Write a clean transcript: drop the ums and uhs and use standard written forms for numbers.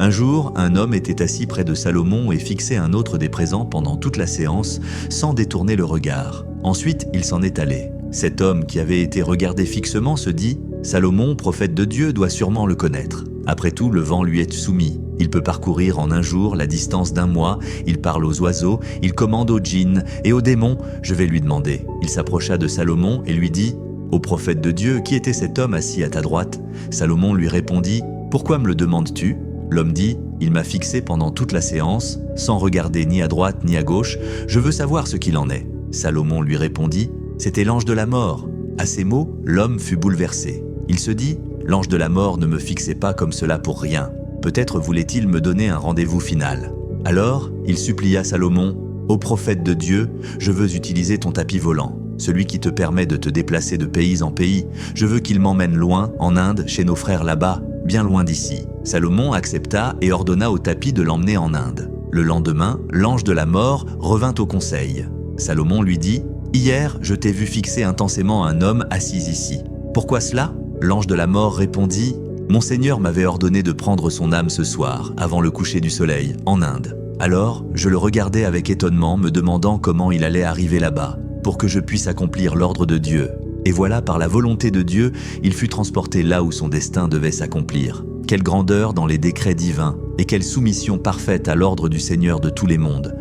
Un jour, un homme était assis près de Salomon et fixait un autre des présents pendant toute la séance, sans détourner le regard. Ensuite, il s'en est allé. Cet homme qui avait été regardé fixement se dit « Salomon, prophète de Dieu, doit sûrement le connaître. Après tout, le vent lui est soumis. Il peut parcourir en un jour la distance d'un mois, il parle aux oiseaux, il commande aux djinns et aux démons, je vais lui demander. » Il s'approcha de Salomon et lui dit « Ô prophète de Dieu, qui était cet homme assis à ta droite ?» Salomon lui répondit « Pourquoi me le demandes-tu » L'homme dit « Il m'a fixé pendant toute la séance, sans regarder ni à droite ni à gauche, je veux savoir ce qu'il en est. » Salomon lui répondit « C'était l'ange de la mort. » À ces mots, l'homme fut bouleversé. Il se dit « L'ange de la mort ne me fixait pas comme cela pour rien. Peut-être voulait-il me donner un rendez-vous final. » Alors, il supplia Salomon « Ô prophète de Dieu, je veux utiliser ton tapis volant, celui qui te permet de te déplacer de pays en pays. Je veux qu'il m'emmène loin, en Inde, chez nos frères là-bas, bien loin d'ici. » Salomon accepta et ordonna au tapis de l'emmener en Inde. Le lendemain, l'ange de la mort revint au conseil. Salomon lui dit « Hier, je t'ai vu fixer intensément un homme assis ici. Pourquoi cela ?» L'ange de la mort répondit « Mon Seigneur m'avait ordonné de prendre son âme ce soir, avant le coucher du soleil, en Inde. Alors, je le regardais avec étonnement, me demandant comment il allait arriver là-bas, pour que je puisse accomplir l'ordre de Dieu. Et voilà, par la volonté de Dieu, il fut transporté là où son destin devait s'accomplir. Quelle grandeur dans les décrets divins, et quelle soumission parfaite à l'ordre du Seigneur de tous les mondes.